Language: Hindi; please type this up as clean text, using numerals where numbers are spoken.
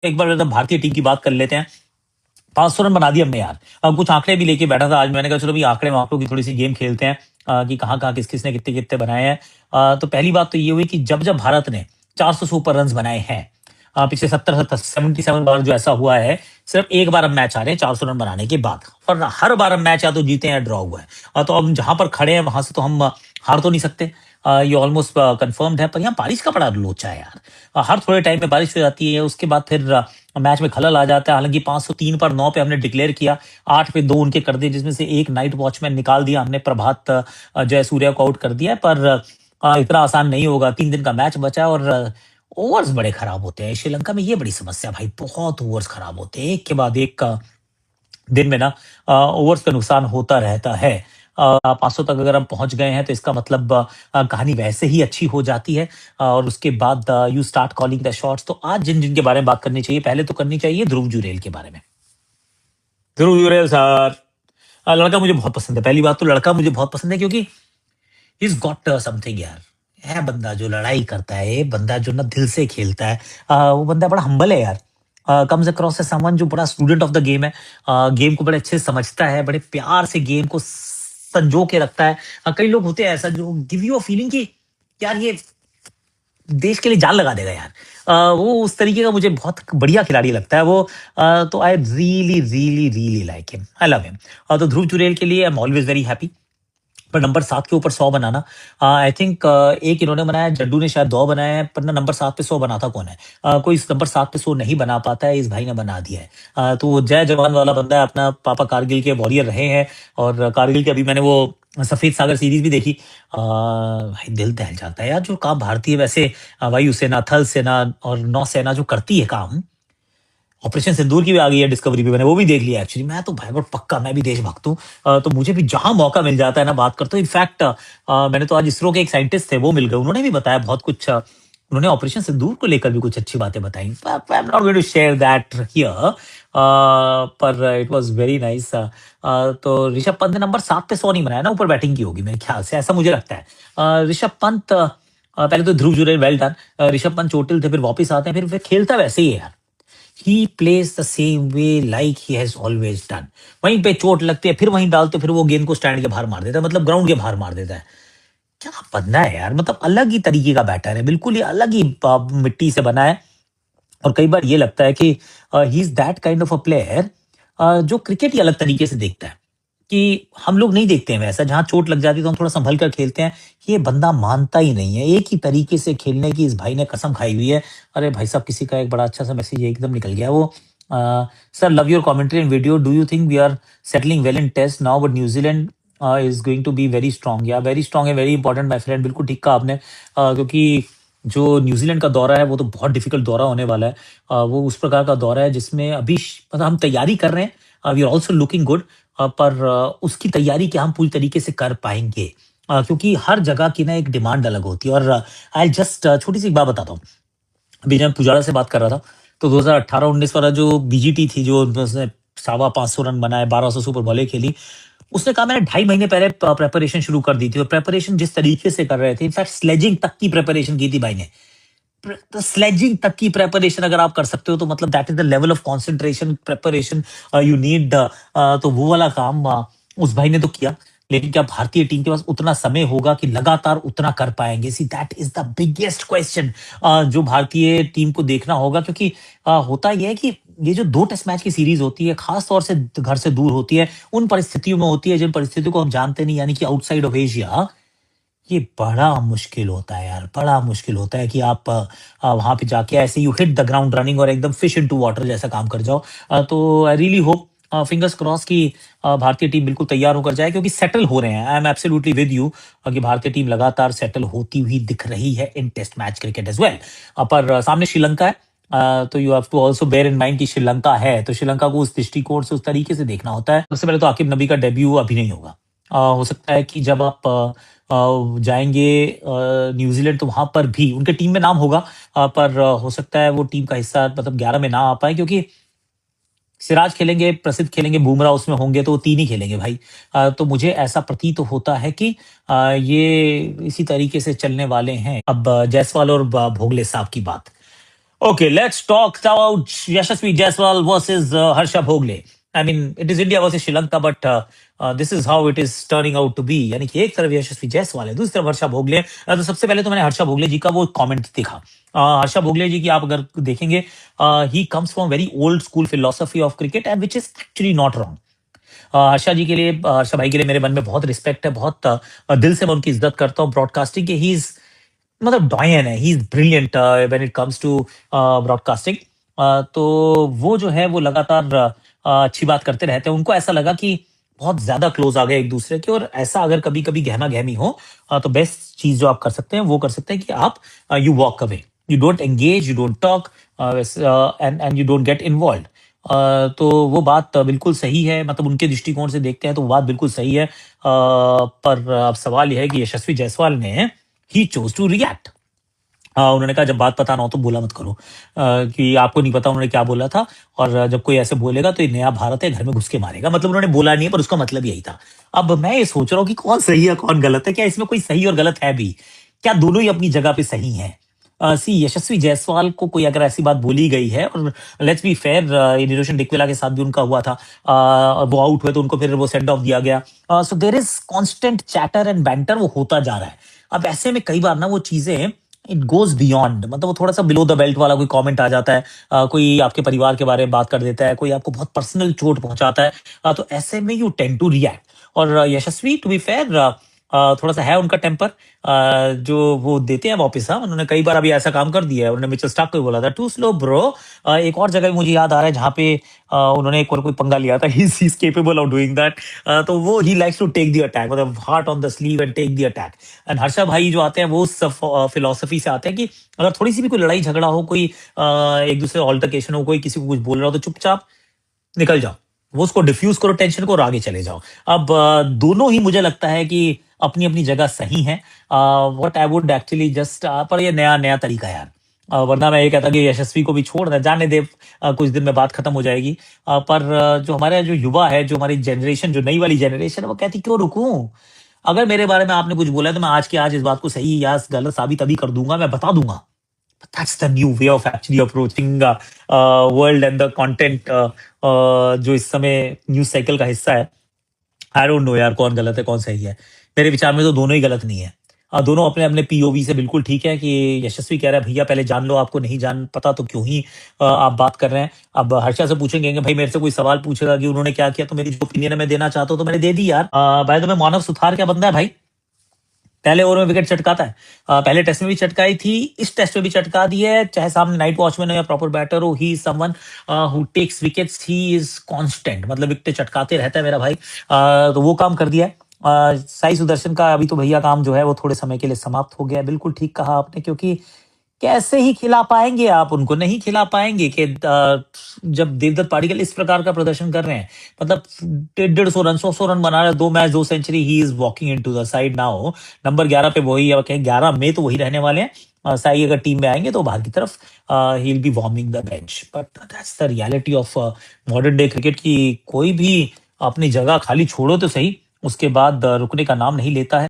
एक बार मतलब भारतीय टीम की बात कर लेते हैं। 500 रन बना दिए हमने यार। अब कुछ आंकड़े भी लेके बैठा था आज, मैंने कहा चलो भी आंकड़ों की थोड़ी सी गेम खेलते हैं कि कहाँ किस किसने कितने कितने बनाए हैं। तो पहली बात तो ये हुई कि जब जब भारत ने 400 से ऊपर रन बनाए हैं, पिछले 77 बार जो ऐसा हुआ है, सिर्फ एक बार हम मैच आ रहे हैं 400 रन बनाने के बाद, और हर बार हम मैच या तो जीते हैं ड्रॉ हुआ है। तो अब जहां पर खड़े हैं वहां से तो हम हार तो नहीं सकते। ये ऑलमोस्ट कंफर्म्ड है, पर यहाँ बारिश का बड़ा लोचा है यार। हर थोड़े टाइम में बारिश हो जाती है, उसके बाद फिर मैच में खलल आ जाता है। हालांकि 503 पर 9 पे हमने डिक्लेयर किया, 8 पे 2 उनके कर दिए, जिसमें से एक नाइट वॉचमैन निकाल दिया हमने, प्रभात जयसूर्या को आउट कर दिया। पर इतना आसान नहीं होगा, 3 दिन का मैच बचा है और ओवर्स बड़े खराब होते हैं श्रीलंका में। ये बड़ी समस्या भाई, बहुत ओवर्स खराब होते हैं, एक के बाद एक का दिन में ना ओवर्स का नुकसान होता रहता है। 500 तक अगर हम पहुंच गए हैं तो इसका मतलब कहानी वैसे ही अच्छी हो जाती है, और उसके बाद you start calling the shots. तो आज जिन जिनके बारे में बात करनी चाहिए, पहले तो करनी चाहिए ध्रुव जुरेल के बारे में। ध्रुव जुरेल सर, लड़का मुझे बहुत पसंद है। पहली बात तो लड़का मुझे बहुत पसंद है क्योंकि इज गॉट समथिंग यार। है बंदा जो लड़ाई करता है, बंदा जो ना दिल से खेलता है। वो बंदा बड़ा हम्बल है यार। कम्स अक्रॉस ए समवन जो बड़ा स्टूडेंट ऑफ द गेम है। गेम को बड़े अच्छे से समझता है, बड़े प्यार से गेम को संजो के रखता है। कई लोग होते हैं ऐसा जो गिव यू अ फीलिंग कि यार ये देश के लिए जान लगा देगा यार। वो उस तरीके का मुझे बहुत बढ़िया खिलाड़ी लगता है वो। तो I really really really like him, I love him. तो ध्रुव जुरेल के लिए I am always very happy. पर नंबर 7 के ऊपर 100 बनाना, आई थिंक एक इन्होंने बनाया, जड्डू ने शायद 2 बनाए हैं, पर ना नंबर 7 पे 100 बनाता कौन है? कोई इस नंबर 7 पे 100 नहीं बना पाता है, इस भाई ने बना दिया है। तो वो जय जवान वाला बंदा है, अपना पापा कारगिल के वॉरियर रहे हैं, और कारगिल के अभी मैंने वो सफेद सागर सीरीज भी देखी। भाई दिल दहल जाता है यार, जो काम भारतीय वैसे वायुसेना, थल सेना और नौसेना जो करती है काम। ऑपरेशन सिंदूर की भी आ गई है डिस्कवरी पे, मैंने वो भी देख लिया एक्चुअली। मैं तो भाई बहुत पक्का, मैं भी देशभक्त हूँ। तो मुझे भी जहां मौका मिल जाता है ना बात करता हूँ। इनफैक्ट मैंने तो आज इसरो के एक साइंटिस्ट थे, वो मिल गए, उन्होंने भी बताया बहुत कुछ। उन्होंने ऑपरेशन सिंदूर को लेकर भी कुछ अच्छी बातें बताई। I am not going to share that here, पर इट वाज वेरी नाइस। तो ऋषभ पंत ने नंबर 7 पे 100 नहीं बनाया ना, ऊपर बैटिंग की होगी मेरे ख्याल से, ऐसा मुझे लगता है। ऋषभ पंत पहले तो ध्रुव जुरैल वेल डन। ऋषभ पंत चोटिल थे, फिर वापस आते हैं, फिर खेलता वैसे ही है यार। He plays the same way like he has always done. वहीं पे चोट लगती है, फिर वहीं डालते, फिर वो गेंद को स्टैंड के बाहर मार देता है, मतलब ग्राउंड के बाहर मार देता है। क्या बंदा है यार, मतलब अलग ही तरीके का बैटर है, बिल्कुल ही अलग ही मिट्टी से बना है। और कई बार ये लगता है कि he is that kind of a player जो क्रिकेट ही अलग तरीके से देखता है, कि हम लोग नहीं देखते हैं वैसा। जहां चोट लग जाती है तो हम थोड़ा संभल कर खेलते हैं, ये बंदा मानता ही नहीं है, एक ही तरीके से खेलने की इस भाई ने कसम खाई हुई है। अरे भाई साहब, किसी का एक बड़ा अच्छा सा मैसेज एकदम निकल गया वो। Sir, love your commentary and video, do you think we are settling well in test now, but New Zealand is going to be very strong. या वेरी स्ट्रांग है, वेरी इंपॉर्टेंट माई फ्रेंड, बिल्कुल ठीक कहा आपने। क्योंकि जो न्यूजीलैंड का दौरा है वो तो बहुत डिफिकल्ट दौरा होने वाला है। वो उस प्रकार का दौरा है जिसमें अभी मतलब हम तैयारी कर रहे हैं, we are also looking good, पर उसकी तैयारी क्या हम पूरी तरीके से कर पाएंगे? क्योंकि हर जगह की ना एक डिमांड अलग होती है। और आई जस्ट छोटी सी एक बात बताता हूँ। अभी जब पुजारा से बात कर रहा था, तो 2018-19 वाला जो बीजीटी थी, जो उसने 550 रन बनाए, 1200 सुपर बॉलें खेली, उसने कहा मैंने 2.5 महीने पहले प्रेपरेशन शुरू कर दी थी। और प्रेपरेशन जिस तरीके से कर रहे थे, इनफैक्ट स्लेजिंग तक की प्रेपरेशन की थी भाई ने। स्लेजिंग तक की प्रेपरेशन अगर आप कर सकते हो तो मतलब that is the level of concentration preparation you need. तो वो वाला काम उस भाई ने तो किया। लेकिन क्या भारतीय टीम के पास उतना समय होगा कि लगातार उतना कर पाएंगे? See that is the biggest question जो भारतीय टीम को देखना होगा। क्योंकि होता यह है कि ये जो 2 टेस्ट मैच की सीरीज होती है, खास तौर से घर से दूर होती है, उन परिस्थितियों में होती है जिन परिस्थितियों को हम जानते नहीं, यानी कि आउटसाइड ऑफ एशिया। ये बड़ा मुश्किल होता है यार, बड़ा मुश्किल होता है कि आप वहां पे जाके ऐसे you hit the ground running और एकदम फिश इनटू वाटर जैसा काम कर जाओ। तो I really hope, fingers cross की भारतीय टीम बिल्कुल तैयार होकर जाए, क्योंकि सेटल हो रहे हैं। I am absolutely with you कि भारतीय टीम लगातार सेटल होती हुई दिख रही है in test match cricket as well. पर सामने श्रीलंका है। तो you have to also bear in mind कि श्रीलंका है, तो श्रीलंका को उस दृष्टिकोण से, उस तरीके से देखना होता है। सबसे पहले तो आकिब नबी का डेब्यू अभी नहीं होगा। हो सकता है कि जब आप जाएंगे न्यूजीलैंड, तो वहां पर भी उनके टीम में नाम होगा, पर हो सकता है वो टीम का हिस्सा मतलब 11 में ना आ पाए, क्योंकि सिराज खेलेंगे, प्रसिद्ध खेलेंगे, बुमराह उसमें होंगे, तो वो 3 ही खेलेंगे भाई। तो मुझे ऐसा प्रतीत होता है कि ये इसी तरीके से चलने वाले हैं। अब जायसवाल और भोगले साहब की बात, Okay, let's talk about Yashasvi Jaiswal versus Harsha Bhogle. I mean, it is India versus Sri Lanka, but this is how it is turning out to be. यानी कि एक तरफ यशस्वी जायसवाल है, दूसरी तरफ हर्षा भोगले है। तो सबसे पहले तो मैंने हर्षा भोगले जी का वो कमेंट देखा। हर्षा भोगले जी की आप अगर देखेंगे, he comes from very old school philosophy of cricket and which is actually not wrong. Harsha ji के लिए, हर्षा भाई के लिए मेरे मन में बहुत रिस्पेक्ट है, बहुत दिल से मैं उनकी इज्जत करता हूँ ब्रॉडकास्टिंग के। ही इज मतलब डॉयन है, he is brilliant when it comes to broadcasting. तो वो जो है वो लगातार अच्छी बात करते रहते हैं। उनको ऐसा लगा कि बहुत ज्यादा क्लोज आ गए एक दूसरे के, और ऐसा अगर कभी कभी गहमा गहमी हो तो बेस्ट चीज जो आप कर सकते हैं वो कर सकते हैं कि आप you walk away, you don't engage, you don't talk and you don't get involve. तो वो बात बिल्कुल सही है, मतलब उनके दृष्टिकोण से देखते हैं तो वो बात बिल्कुल सही है। पर अब सवाल यह है कि यशस्वी जायसवाल ने ही चोज टू रिएक्ट। उन्होंने कहा जब बात पता ना हो तो बोला मत करो, कि आपको नहीं पता उन्होंने क्या बोला था, और जब कोई ऐसे बोलेगा तो ये नया भारत है, घर में घुस के मारेगा। मतलब उन्होंने बोला नहीं है, पर उसका मतलब यही था। अब मैं ये सोच रहा हूँ कि कौन सही है कौन गलत है, क्या इसमें कोई सही और गलत है भी, क्या दोनों ही अपनी जगह पे सही हैं? सी यशस्वी जायसवाल को कोई अगर ऐसी बात बोली गई है, और let's be fair, Niroshan Dickwella के साथ भी उनका हुआ था, और वो आउट हुए तो उनको फिर वो सेंड ऑफ दिया गया। So there is constant chatter and banter, वो होता जा रहा है। अब ऐसे में कई बार ना वो चीजें इट गोज बियॉन्ड, मतलब वो थोड़ा सा बिलो द बेल्ट वाला कोई कमेंट आ जाता है, कोई आपके परिवार के बारे में बात कर देता है, कोई आपको बहुत पर्सनल चोट पहुंचाता है, तो ऐसे में यू टेंड टू रिएक्ट। और यशस्वी टू बी फेयर थोड़ा सा है उनका टेम्पर, जो वो देते हैं वापस। हाँ, उन्होंने कई बार अभी ऐसा काम कर दिया है। उन्होंने मिचेल स्टार्क को भी बोला था टू स्लो ब्रो। एक और जगह भी मुझे याद आ रहा है जहाँ पे उन्होंने एक और कोई पंगा लिया था। He is capable of doing that. तो वो he likes to take the attack, मतलब heart on the sleeve and take the attack. And Harsha भाई जो आते हैं वो फिलोसफी से आते हैं कि अगर थोड़ी सी भी कोई लड़ाई झगड़ा हो, कोई एक दूसरे ऑल्टरकेशन हो, कोई किसी को कुछ बोल रहा हो, तो चुपचाप निकल जाओ, वो उसको डिफ्यूज करो टेंशन को, और आगे चले जाओ। अब दोनों ही मुझे लगता है कि अपनी अपनी जगह सही है। What I would actually just, पर ये नया नया तरीका है यार। वरना मैं ये कहता कि यशस्वी को भी छोड़ दे, जाने दे, कुछ दिन में बात खत्म हो जाएगी। पर जो हमारे जो युवा है, जो हमारी जनरेशन, जो नई वाली जनरेशन है, वो कहती क्यों रुकूं। अगर मेरे बारे में आपने कुछ बोला है तो मैं आज के आज इस बात को सही या गलत साबित अभी कर दूंगा, मैं बता दूंगा। That's the new way of actually approaching world and the content जो इस समय न्यूज साइकिल का हिस्सा है। आई डोंट नो यार कौन गलत है कौन सही है। मेरे विचार में तो दोनों ही गलत नहीं है। दोनों अपने अपने पीओवी से बिल्कुल ठीक है। कि यशस्वी कह रहा है भैया पहले जान लो, आपको नहीं जान पता तो क्यों ही आप बात कर रहे हैं। अब हर्षा से पूछेंगे कि भाई मेरे से कोई सवाल पूछेगा कि उन्होंने क्या किया, तो मेरी जो ओपिनियन है मैं देना चाहता हूँ तो मैंने दे दी यार। भाई तो मैं मानव सुथार क्या बंदा है भाई, पहले ओवर में विकेट चटकाता है। पहले टेस्ट में भी चटकाई थी, इस टेस्ट में भी चटका दी है, चाहे सामने नाइट वॉचमैन हो या प्रॉपर बैटर हो। He is someone who takes wickets, he is constant, मतलब विकेट चटकाते रहता है मेरा भाई। तो वो काम कर दिया है। साई सुदर्शन का अभी तो भैया काम जो है वो थोड़े समय के लिए समाप्त हो गया। बिल्कुल ठीक कहा आपने, क्योंकि कैसे ही खिला पाएंगे आप उनको, नहीं खिला पाएंगे कि जब देवदत्त पाडिक्कल इस प्रकार का प्रदर्शन कर रहे हैं, मतलब 150 रन 100 रन बना रहे हैं, 2 match 2 century. He is walking into the side now. Number 11 पे वही, या कहें 11 में तो वही रहने वाले हैं। साई अगर टीम में आएंगे तो बाहर की तरफ he will be warming the bench. But that's the reality of modern day cricket की कोई भी अपनी जगह खाली छोड़ो तो सही, उसके बाद रुकने का नाम नहीं लेता है।